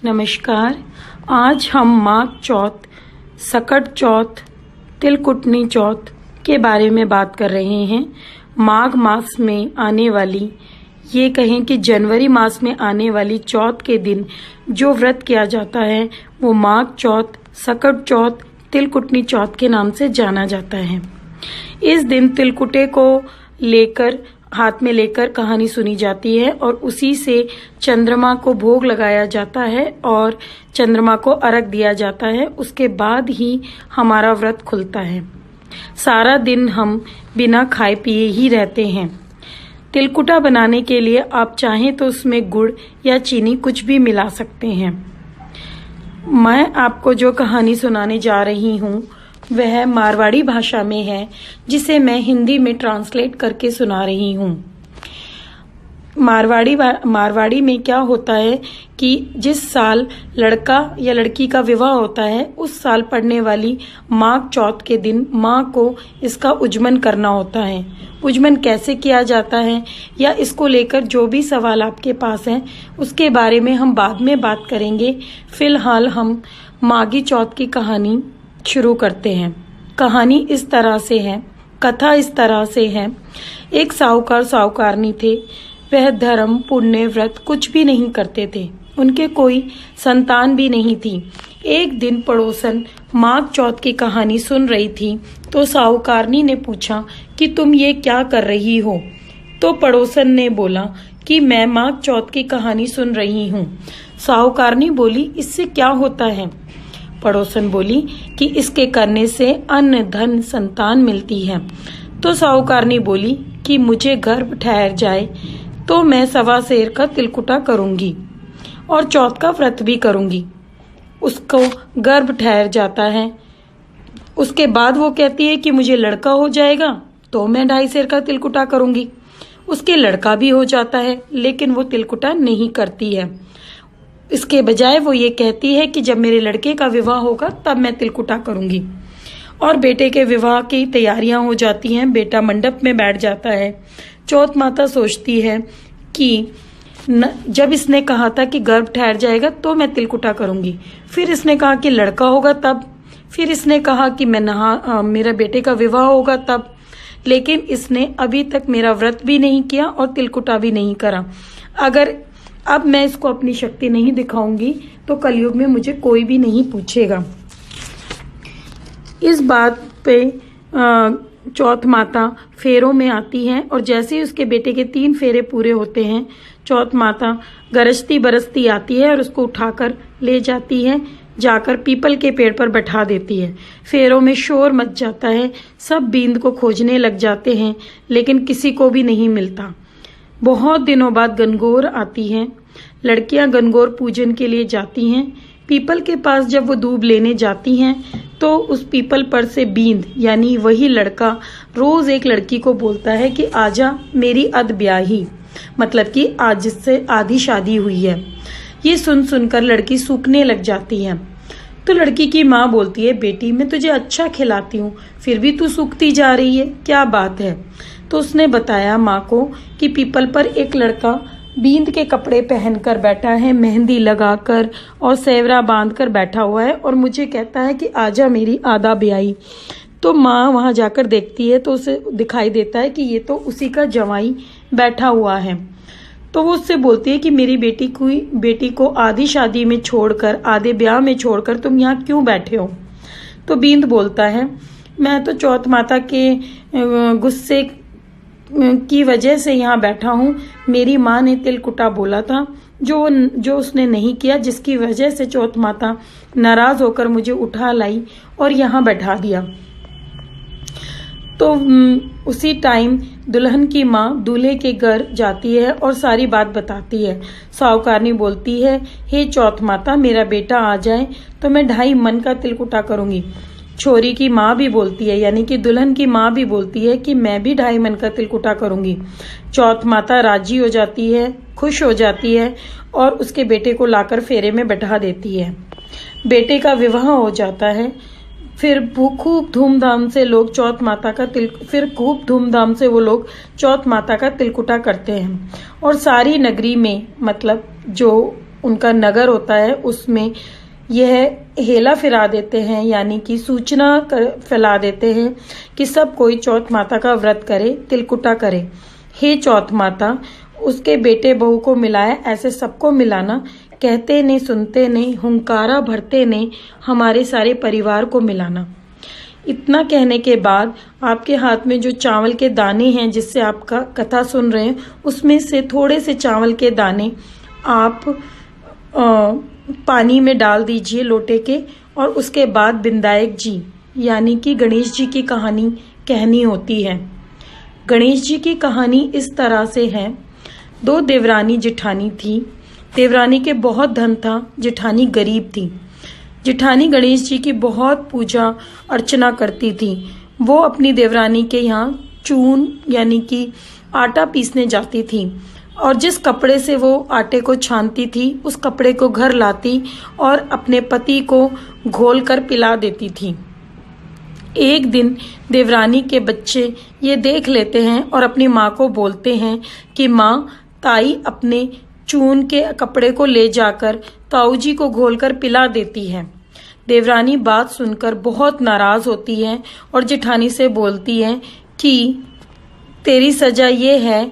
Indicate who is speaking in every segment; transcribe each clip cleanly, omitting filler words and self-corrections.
Speaker 1: नमस्कार। आज हम माघ चौथ, सकट चौथ, तिलकुटनी चौथ के बारे में बात कर रहे हैं। माघ मास में आने वाली, ये कहें कि जनवरी मास में आने वाली चौथ के दिन जो व्रत किया जाता है वो माघ चौथ, सकट चौथ, तिलकुटनी चौथ के नाम से जाना जाता है। इस दिन तिलकुटे को लेकर, हाथ में लेकर कहानी सुनी जाती है और उसी से चंद्रमा को भोग लगाया जाता है और चंद्रमा को अर्घ दिया जाता है। उसके बाद ही हमारा व्रत खुलता है। सारा दिन हम बिना खाए पिए ही रहते हैं। तिलकुटा बनाने के लिए आप चाहें तो उसमें गुड़ या चीनी कुछ भी मिला सकते हैं। मैं आपको जो कहानी सुनाने जा रही हूँ वह मारवाड़ी भाषा में है, जिसे मैं हिंदी में ट्रांसलेट करके सुना रही हूँ। मारवाड़ी में क्या होता है कि जिस साल लड़का या लड़की का विवाह होता है उस साल पड़ने वाली माघ चौथ के दिन माँ को इसका उज्जमन करना होता है। उज्जमन कैसे किया जाता है या इसको लेकर जो भी सवाल आपके पास हैं उसके बारे में हम बाद में बात करेंगे। फिलहाल हम माघी चौथ की कहानी शुरू करते हैं। कहानी इस तरह से है, कथा इस तरह से है। एक साहूकार साहूकारनी थे। वह धर्म, पुण्य, व्रत कुछ भी नहीं करते थे। उनके कोई संतान भी नहीं थी। एक दिन पड़ोसन माघ चौथ की कहानी सुन रही थी तो साहूकारनी ने पूछा कि तुम ये क्या कर रही हो? तो पड़ोसन ने बोला कि मैं माघ चौथ की कहानी सुन रही हूँ। साहूकारनी बोली, इससे क्या होता है? पड़ोसन बोली कि इसके करने से अन्न, धन, संतान मिलती है। तो साहूकारनी बोली कि मुझे गर्भ ठहर जाए तो मैं 1.25 सेर का तिलकुटा करूंगी और चौथ का व्रत भी करूंगी। उसको गर्भ ठहर जाता है। उसके बाद वो कहती है कि मुझे लड़का हो जाएगा तो मैं 2.5 सेर का तिलकुटा करूंगी। उसके लड़का भी हो जाता है लेकिन वो तिलकुटा नहीं करती है। इसके बजाय वो ये कहती है कि जब मेरे लड़के का विवाह होगा तब मैं तिलकुटा करूंगी। और बेटे के विवाह की तैयारियां हो जाती हैं। बेटा मंडप में बैठ जाता है। चौथ माता सोचती है कि जब इसने कहा था कि गर्भ ठहर जाएगा तो मैं तिलकुटा करूंगी, फिर इसने कहा कि लड़का होगा तब, फिर इसने कहा कि मैं मेरा बेटे का विवाह होगा तब, लेकिन इसने अभी तक मेरा व्रत भी नहीं किया और तिलकुटा भी नहीं करा। अगर अब मैं इसको अपनी शक्ति नहीं दिखाऊंगी तो कलयुग में मुझे कोई भी नहीं पूछेगा। इस बात पे चौथ माता फेरों में आती हैं और जैसे ही उसके बेटे के 3 फेरे पूरे होते हैं चौथ माता गरजती बरसती आती है और उसको उठाकर ले जाती है, जाकर पीपल के पेड़ पर बैठा देती है। फेरों में शोर मच जाता है। सब बींद को खोजने लग जाते हैं लेकिन किसी को भी नहीं मिलता। बहुत दिनों बाद गणगौर आती है। लड़कियां गणगौर पूजन के लिए जाती हैं। पीपल के पास जब वो दूब लेने जाती हैं तो उस पीपल पर से बींद यानी वही लड़का रोज एक लड़की को बोलता है कि आजा मेरी अध ब्याही, मतलब कि आज से आधी शादी हुई है। ये सुन सुनकर लड़की सूखने लग जाती है। तो लड़की की माँ बोलती है, बेटी मैं तुझे अच्छा खिलाती हूँ फिर भी तू सूखती जा रही है, क्या बात है? तो उसने बताया माँ को कि पीपल पर एक लड़का बींद के कपड़े पहनकर बैठा है, मेहंदी लगाकर और सेवरा बांधकर बैठा हुआ है और मुझे कहता है कि आजा मेरी आधा ब्याही। तो माँ वहां जाकर देखती है तो उसे दिखाई देता है कि ये तो उसी का जवाई बैठा हुआ है। तो वो उससे बोलती है कि मेरी बेटी को आधी शादी में छोड़कर, आधे ब्याह में छोड़कर तुम यहाँ क्यों बैठे हो? तो बींद बोलता है, मैं तो चौथ माता के गुस्से की वजह से यहाँ बैठा हूँ। मेरी माँ ने तिलकुटा बोला था जो उसने नहीं किया, जिसकी वजह से चौथ माता नाराज होकर मुझे उठा लाई और यहाँ बैठा दिया। तो उसी टाइम दुल्हन की माँ दूल्हे के घर जाती है और सारी बात बताती है। साहूकारनी बोलती है, हे चौथ माता मेरा बेटा आ जाए तो मैं 2.5 मन का तिलकुटा करूंगी। छोरी की माँ भी बोलती है, यानी कि दुल्हन की माँ भी बोलती है कि मैं भी 2.5 मन का तिलकुटा करूंगी। चौथ माता राजी हो जाती है, खुश हो जाती है और उसके बेटे को लाकर फेरे में बैठा देती है। बेटे का विवाह हो जाता है। फिर खूब धूमधाम से लोग चौथ माता का चौथ माता का तिलकुटा करते हैं और सारी नगरी में, मतलब जो उनका नगर होता है उसमें यह हेला फिरा देते हैं, यानी कि सूचना फैला देते हैं कि सब कोई चौथ माता का व्रत करे, तिलकुटा करे। हे चौथ माता, उसके बेटे बहू को मिलाया, ऐसे सबको मिलाना। कहते नहीं, सुनते नहीं, हुंकारा भरते नहीं, हमारे सारे परिवार को मिलाना। इतना कहने के बाद आपके हाथ में जो चावल के दाने हैं जिससे आपका कथा सुन रहे हैं, उसमें से थोड़े से चावल के दाने आप पानी में डाल दीजिए लोटे के, और उसके बाद विनायक जी यानी कि गणेश जी की कहानी कहनी होती है। गणेश जी की कहानी इस तरह से है। 2 देवरानी जेठानी थी। देवरानी के बहुत धन था, जेठानी गरीब थी। जेठानी गणेश जी की बहुत पूजा अर्चना करती थी। वो अपनी देवरानी के यहाँ चून यानी कि आटा पीसने जाती थी, और जिस कपड़े से वो आटे को छानती थी उस कपड़े को घर लाती और अपने पति को घोल कर पिला देती थी। एक दिन देवरानी के बच्चे ये देख लेते हैं और अपनी माँ को बोलते हैं कि माँ, ताई अपने चून के कपड़े को ले जाकर ताऊ जी को घोलकर पिला देती है। देवरानी बात सुनकर बहुत नाराज होती है और जेठानी से बोलती है कि तेरी सजा ये है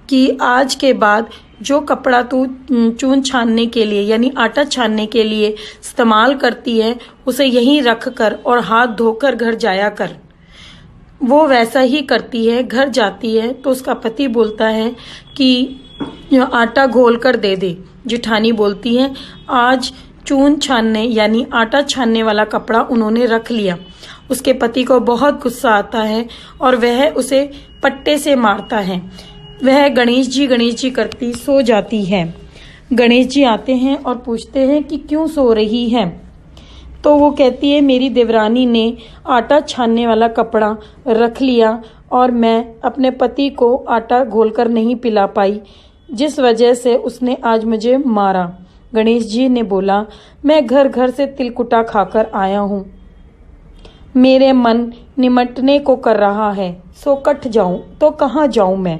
Speaker 1: कि आज के बाद जो कपड़ा तू चून छानने के लिए यानी आटा छानने के लिए इस्तेमाल करती है उसे यहीं रख कर और हाथ धोकर घर जाया कर। वो वैसा ही करती है। घर जाती है तो उसका पति बोलता है कि आटा घोल कर दे दे। जेठानी बोलती है आज चून छानने यानी आटा छानने वाला कपड़ा उन्होंने रख लिया। उसके पति को बहुत गुस्सा आता है और वह उसे पट्टे से मारता है। वह गणेश जी करती सो जाती है। गणेश जी आते हैं और पूछते हैं कि क्यों सो रही है। तो वो कहती है मेरी देवरानी ने आटा छानने वाला कपड़ा रख लिया और मैं अपने पति को आटा घोलकर नहीं पिला पाई, जिस वजह से उसने आज मुझे मारा। गणेश जी ने बोला मैं घर घर से तिलकुटा खाकर आया हूँ, मेरे मन निमटने को कर रहा है, सो कट जाऊं तो कहाँ जाऊं मैं।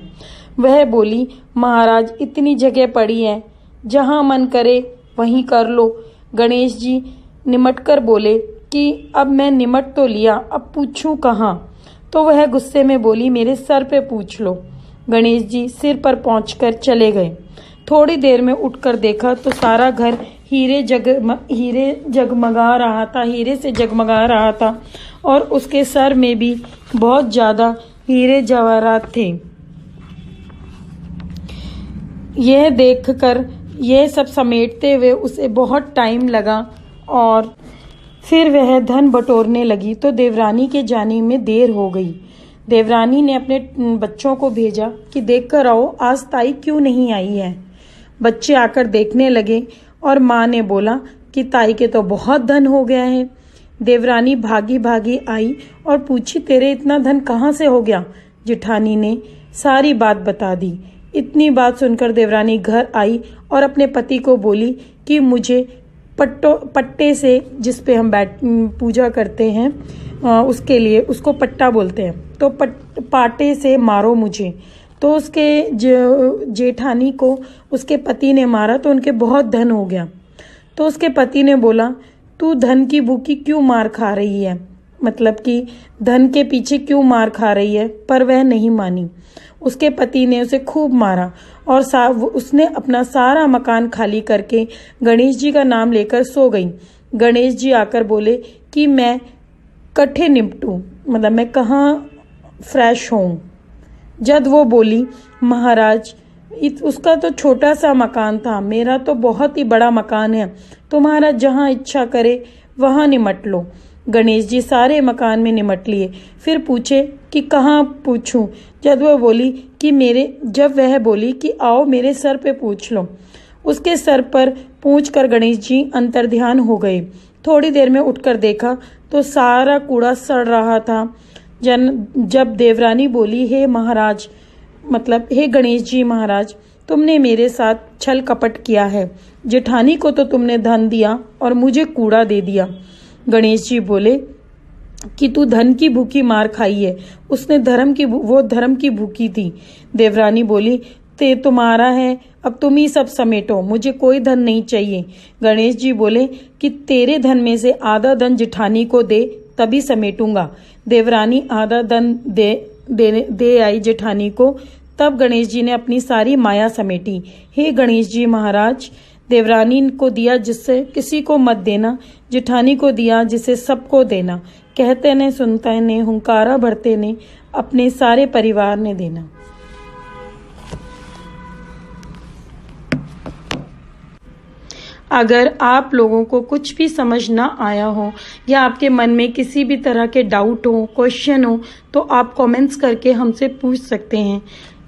Speaker 1: वह बोली महाराज इतनी जगह पड़ी है, जहाँ मन करे वहीं कर लो। गणेश जी निमट कर बोले कि अब मैं निमट तो लिया, अब पूछूं कहाँ। तो वह गुस्से में बोली मेरे सर पे पूछ लो। गणेश जी सिर पर पहुंचकर चले गए। थोड़ी देर में उठकर देखा तो सारा घर हीरे जगमगा रहा था, हीरे से जगमगा रहा था और उसके सर में भी बहुत ज़्यादा हीरे जवाहरात थे। यह देखकर यह सब समेटते हुए उसे बहुत टाइम लगा और फिर वह धन बटोरने लगी तो देवरानी के जाने में देर हो गई। देवरानी ने अपने बच्चों को भेजा कि देखकर आओ आज ताई क्यों नहीं आई है। बच्चे आकर देखने लगे और माँ ने बोला कि ताई के तो बहुत धन हो गया है। देवरानी भागी भागी आई और पूछी तेरे इतना धन कहाँ से हो गया। जेठानी ने सारी बात बता दी। इतनी बात सुनकर देवरानी घर आई और अपने पति को बोली कि मुझे पट्टे से जिस पे हम पूजा करते हैं उसके लिए उसको पट्टा बोलते हैं, तो पाटे से मारो मुझे। तो उसके जेठानी को उसके पति ने मारा तो उनके बहुत धन हो गया। तो उसके पति ने बोला तू धन की भूखी क्यों मार खा रही है, मतलब कि धन के पीछे क्यों मार खा रही है। पर वह नहीं मानी। उसके पति ने उसे खूब मारा और उसने अपना सारा मकान खाली करके गणेश जी का नाम लेकर सो गई। गणेश जी आकर बोले कि मैं कट्ठे निपटूं, मतलब मैं कहाँ फ्रेश हूँ। जब वो बोली महाराज उसका तो छोटा सा मकान था, मेरा तो बहुत ही बड़ा मकान है, तुम्हारा जहाँ इच्छा करे वहाँ निमट लो। गणेश जी सारे मकान में निमट लिए। फिर पूछे कि कहाँ पूछूं। जब वह बोली कि आओ मेरे सर पे पूछ लो। उसके सर पर पूछ कर गणेश जी अंतर्ध्यान हो गए। थोड़ी देर में उठकर देखा तो सारा कूड़ा सड़ रहा था। जब देवरानी बोली हे महाराज, मतलब हे गणेश जी महाराज, तुमने मेरे साथ छल कपट किया है। जेठानी को तो तुमने धन दिया और मुझे कूड़ा दे दिया। गणेश जी बोले कि तू धन की भूखी मार खाई है, उसने धर्म की भूखी थी। देवरानी बोली ते तुम्हारा है, अब तुम ही सब समेटो, मुझे कोई धन नहीं चाहिए। गणेश जी बोले कि तेरे धन में से आधा धन जिठानी को दे, तभी समेटूंगा। देवरानी आधा धन दे आई जेठानी को। तब गणेश जी ने अपनी सारी माया समेटी। हे गणेश जी महाराज, देवरानी को दिया जिससे किसी को मत देना, जेठानी को दिया जिसे सबको देना। कहते ने सुनते ने, हुंकारा भरते ने, अपने सारे परिवार ने देना। अगर आप लोगों को कुछ भी समझ ना आया हो या आपके मन में किसी भी तरह के डाउट हो, क्वेश्चन हो, तो आप कमेंट्स करके हमसे पूछ सकते हैं।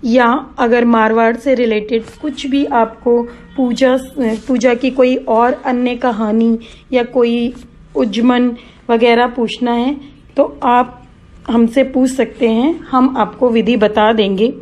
Speaker 1: या अगर मारवाड़ से रिलेटेड कुछ भी आपको पूजा की कोई और अन्य कहानी या कोई उज्जमन वगैरह पूछना है तो आप हमसे पूछ सकते हैं, हम आपको विधि बता देंगे।